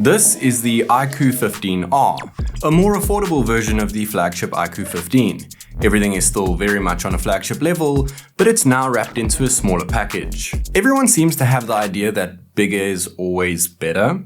This is the iQOO 15R, a more affordable version of the flagship iQOO 15. Everything is still very much on a flagship level, but it's now wrapped into a smaller package. Everyone seems to have the idea that bigger is always better.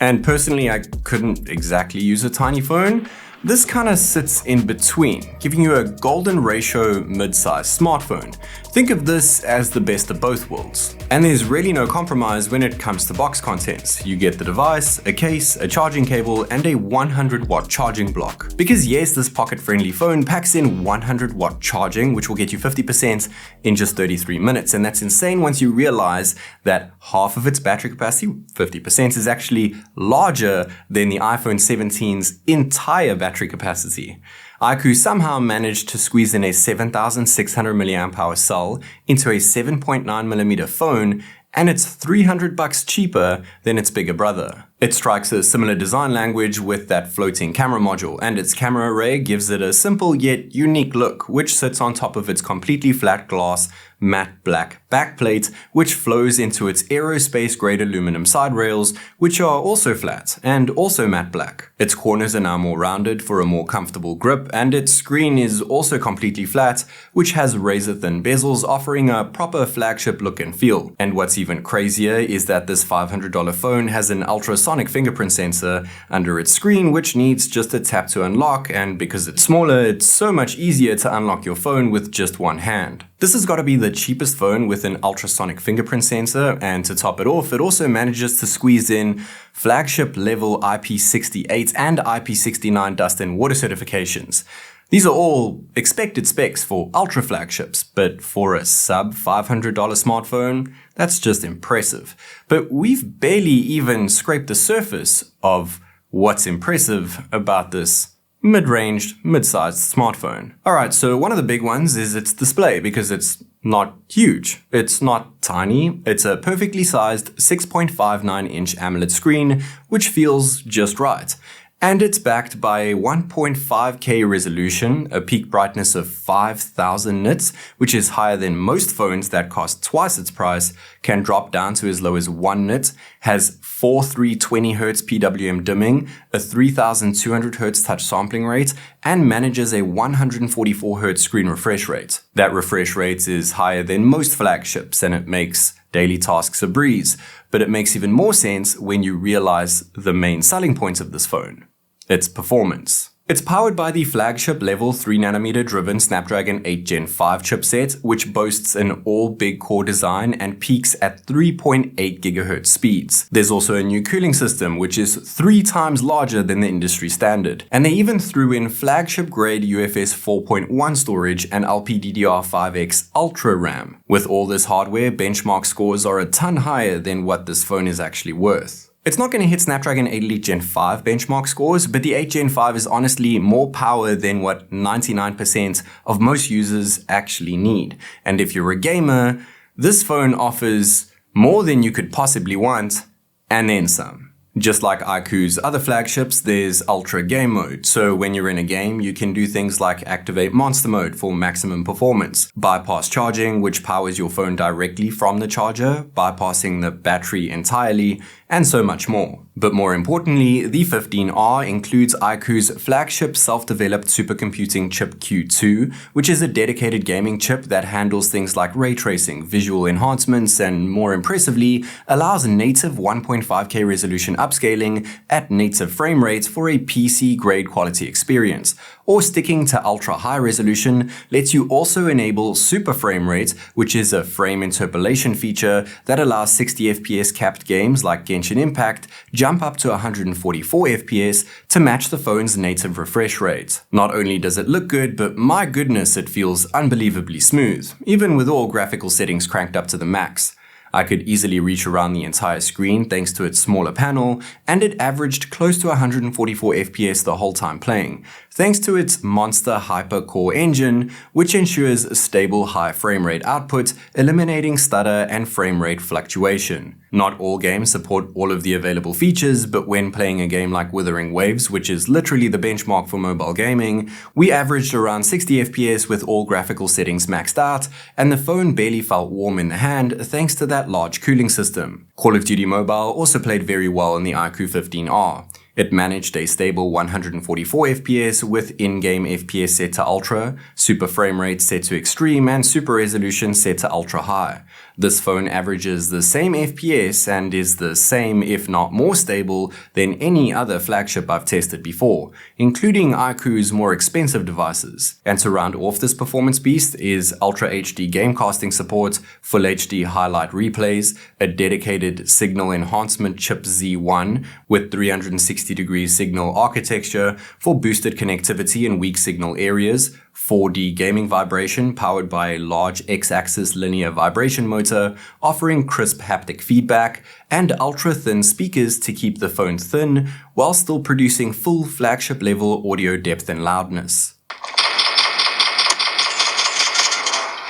And personally, I couldn't exactly use a tiny phone. This kind of sits in between, giving you a golden ratio mid-sized smartphone. Think of this as the best of both worlds. And there's really no compromise when it comes to box contents. You get the device, a case, a charging cable, and a 100-watt charging block. Because yes, this pocket-friendly phone packs in 100-watt charging, which will get you 50% in just 33 minutes. And that's insane once you realize that half of its battery capacity, 50%, is actually larger than the iPhone 17's entire battery capacity. iQOO somehow managed to squeeze in a 7,600 mAh cell into a 7.9mm phone, and it's $300 cheaper than its bigger brother. It strikes a similar design language with that floating camera module, and its camera array gives it a simple yet unique look, which sits on top of its completely flat glass matte black backplate, which flows into its aerospace-grade aluminum side rails, which are also flat and also matte black. Its corners are now more rounded for a more comfortable grip, and its screen is also completely flat, which has razor-thin bezels, offering a proper flagship look and feel. And what's even crazier is that this $500 phone has an ultrasonic fingerprint sensor under its screen, which needs just a tap to unlock, and because it's smaller, it's so much easier to unlock your phone with just one hand. This has got to be the cheapest phone with an ultrasonic fingerprint sensor, and to top it off, it also manages to squeeze in flagship-level IP68 and IP69 dust and water certifications. These are all expected specs for ultra flagships, but for a sub $500 smartphone, that's just impressive. But we've barely even scraped the surface of what's impressive about this mid-ranged, mid-sized smartphone. Alright, so one of the big ones is its display, because it's not huge. It's not tiny. It's a perfectly sized 6.59-inch AMOLED screen, which feels just right. And it's backed by a 1.5K resolution, a peak brightness of 5,000 nits, which is higher than most phones that cost twice its price, can drop down to as low as 1 nit, has 4,320Hz PWM dimming, a 3,200Hz touch sampling rate, and manages a 144Hz screen refresh rate. That refresh rate is higher than most flagships, and it makes daily tasks a breeze, but it makes even more sense when you realize the main selling points of this phone. Its performance. It's powered by the flagship-level 3nm driven Snapdragon 8 Gen 5 chipset, which boasts an all-big core design and peaks at 3.8 GHz speeds. There's also a new cooling system, which is 3 times larger than the industry standard. And they even threw in flagship-grade UFS 4.1 storage and LPDDR5X Ultra RAM. With all this hardware, benchmark scores are a ton higher than what this phone is actually worth. It's not going to hit Snapdragon 8 Elite Gen 5 benchmark scores, but the 8 Gen 5 is honestly more power than what 99% of most users actually need. And if you're a gamer, this phone offers more than you could possibly want, and then some. Just like iQOO's other flagships, there's Ultra Game Mode, so when you're in a game, you can do things like activate Monster Mode for maximum performance, bypass charging, which powers your phone directly from the charger, bypassing the battery entirely, and so much more. But more importantly, the 15R includes iQOO's flagship self-developed supercomputing chip Q2, which is a dedicated gaming chip that handles things like ray tracing, visual enhancements, and more impressively, allows native 1.5K resolution upscaling at native frame rates for a PC-grade quality experience. Or sticking to ultra-high resolution lets you also enable super frame rate, which is a frame interpolation feature that allows 60 FPS capped games like Genshin Impact jump up to 144 FPS to match the phone's native refresh rate. Not only does it look good, but my goodness, it feels unbelievably smooth, even with all graphical settings cranked up to the max. I could easily reach around the entire screen thanks to its smaller panel, and it averaged close to 144 FPS the whole time playing, thanks to its monster hyper-core engine, which ensures stable high frame rate output, eliminating stutter and frame rate fluctuation. Not all games support all of the available features, but when playing a game like Wuthering, which is literally the benchmark for mobile gaming, we averaged around 60 FPS with all graphical settings maxed out, and the phone barely felt warm in the hand thanks to that large cooling system. Call of Duty Mobile also played very well in the iQOO 15R. It managed a stable 144 FPS with in-game FPS set to ultra, super frame rate set to extreme, and super resolution set to ultra high. This phone averages the same FPS and is the same, if not more stable, than any other flagship I've tested before, including iQOO's more expensive devices. And to round off this performance beast is Ultra HD gamecasting support, Full HD highlight replays, a dedicated signal enhancement chip Z1 with 360-degree signal architecture for boosted connectivity in weak signal areas, 4D gaming vibration powered by a large X-axis linear vibration motor, offering crisp haptic feedback, and ultra-thin speakers to keep the phone thin while still producing full flagship-level audio depth and loudness.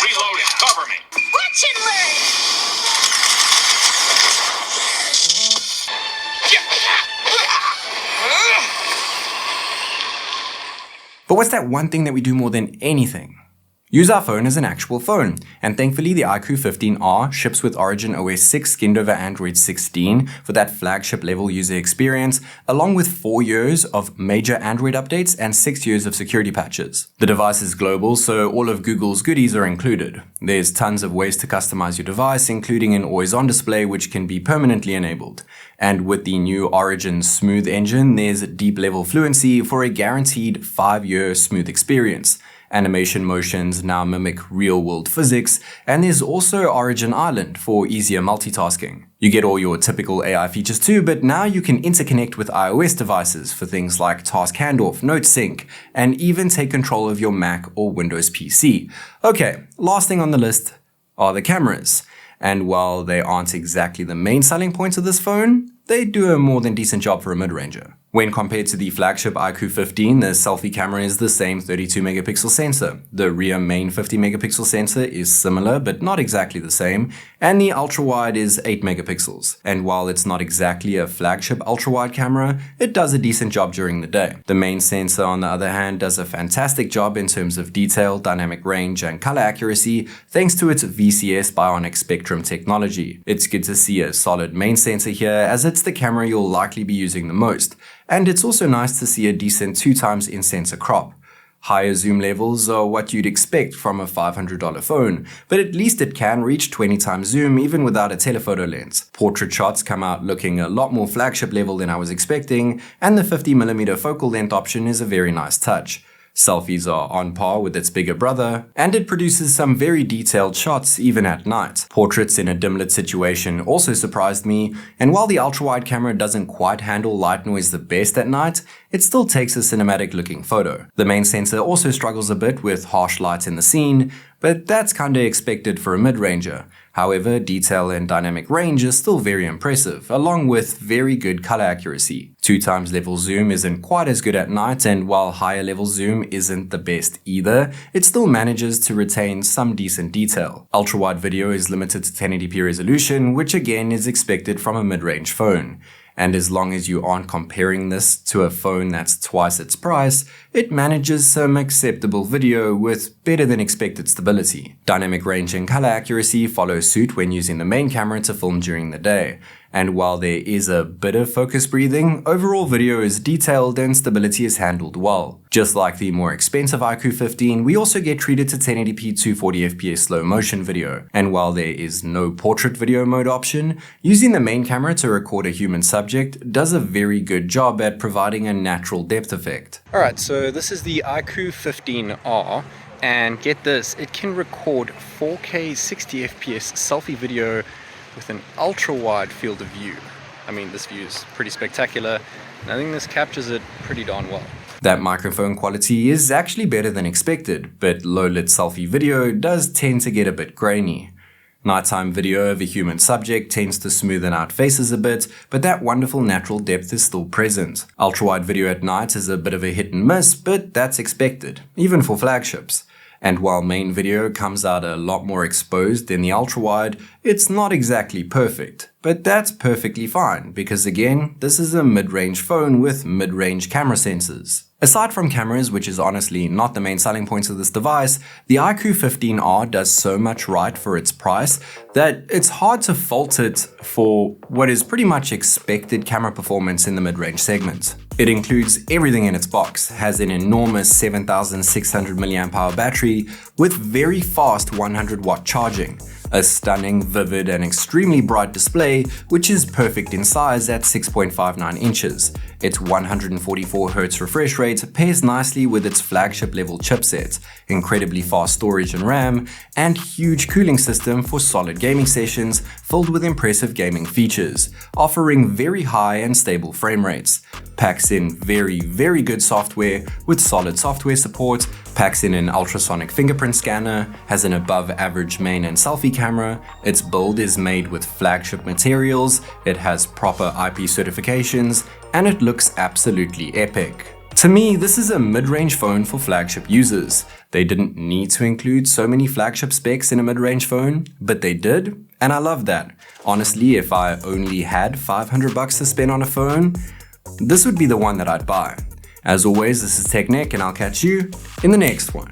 Reloading, cover me! Watch and learn! But what's that one thing that we do more than anything? Use our phone as an actual phone, and thankfully the iQOO 15R ships with Origin OS 6 skinned over Android 16 for that flagship level user experience, along with 4 years of major Android updates and 6 years of security patches. The device is global, so all of Google's goodies are included. There's tons of ways to customize your device, including an always-on display which can be permanently enabled. And with the new Origin Smooth engine, there's deep level fluency for a guaranteed 5-year smooth experience. Animation motions now mimic real-world physics, and there's also Origin Island for easier multitasking. You get all your typical AI features too, but now you can interconnect with iOS devices for things like task handoff, note sync, and even take control of your Mac or Windows PC. Okay, last thing on the list are the cameras. And while they aren't exactly the main selling points of this phone, they do a more than decent job for a mid-ranger. When compared to the flagship iQOO 15, the selfie camera is the same 32 megapixel sensor. The rear main 50 megapixel sensor is similar but not exactly the same, and the ultra-wide is 8 megapixels. And while it's not exactly a flagship ultra-wide camera, it does a decent job during the day. The main sensor, on the other hand, does a fantastic job in terms of detail, dynamic range, and color accuracy thanks to its VCS bionic spectrum technology. It's good to see a solid main sensor here, as it's the camera you'll likely be using the most. And it's also nice to see a decent 2x in-sensor crop. Higher zoom levels are what you'd expect from a $500 phone, but at least it can reach 20x zoom even without a telephoto lens. Portrait shots come out looking a lot more flagship level than I was expecting, and the 50mm focal length option is a very nice touch. Selfies are on par with its bigger brother, and it produces some very detailed shots even at night. Portraits in a dim lit situation also surprised me, and while the ultra-wide camera doesn't quite handle light noise the best at night, it still takes a cinematic looking photo. The main sensor also struggles a bit with harsh light in the scene, but that's kinda expected for a mid-ranger. However, detail and dynamic range is still very impressive, along with very good color accuracy. 2x level zoom isn't quite as good at night, and while higher level zoom isn't the best either, it still manages to retain some decent detail. Ultra-wide video is limited to 1080p resolution, which again is expected from a mid-range phone. And as long as you aren't comparing this to a phone that's twice its price, it manages some acceptable video with better than expected stability. Dynamic range and color accuracy follow suit when using the main camera to film during the day. And while there is a bit of focus breathing, overall video is detailed and stability is handled well. Just like the more expensive iQOO 15, we also get treated to 1080p 240fps slow motion video. And while there is no portrait video mode option, using the main camera to record a human subject does a very good job at providing a natural depth effect. Alright, so this is the iQOO 15R, and get this, it can record 4K 60fps selfie video with an ultra-wide field of view. I mean, this view is pretty spectacular, and I think this captures it pretty darn well. That microphone quality is actually better than expected, but low-lit selfie video does tend to get a bit grainy. Nighttime video of a human subject tends to smoothen out faces a bit, but that wonderful natural depth is still present. Ultra-wide video at night is a bit of a hit and miss, but that's expected, even for flagships. And while main video comes out a lot more exposed than the ultra-wide, it's not exactly perfect. But that's perfectly fine, because again, this is a mid-range phone with mid-range camera sensors. Aside from cameras, which is honestly not the main selling points of this device, the iQOO 15R does so much right for its price that it's hard to fault it for what is pretty much expected camera performance in the mid-range segment. It includes everything in its box, has an enormous 7600 mAh battery with very fast 100 watt charging, a stunning, vivid and extremely bright display which is perfect in size at 6.59 inches. Its 144Hz refresh rate pairs nicely with its flagship level chipset, incredibly fast storage and RAM, and huge cooling system for solid gaming sessions filled with impressive gaming features, offering very high and stable frame rates. Packs in very good software with solid software support, packs in an ultrasonic fingerprint scanner, has an above average main and selfie camera, its build is made with flagship materials, it has proper IP certifications, and it looks absolutely epic. To me, this is a mid-range phone for flagship users. They didn't need to include so many flagship specs in a mid-range phone, but they did, and I love that. Honestly, if I only had $500 to spend on a phone, this would be the one that I'd buy. As always, this is TechNick, and I'll catch you in the next one.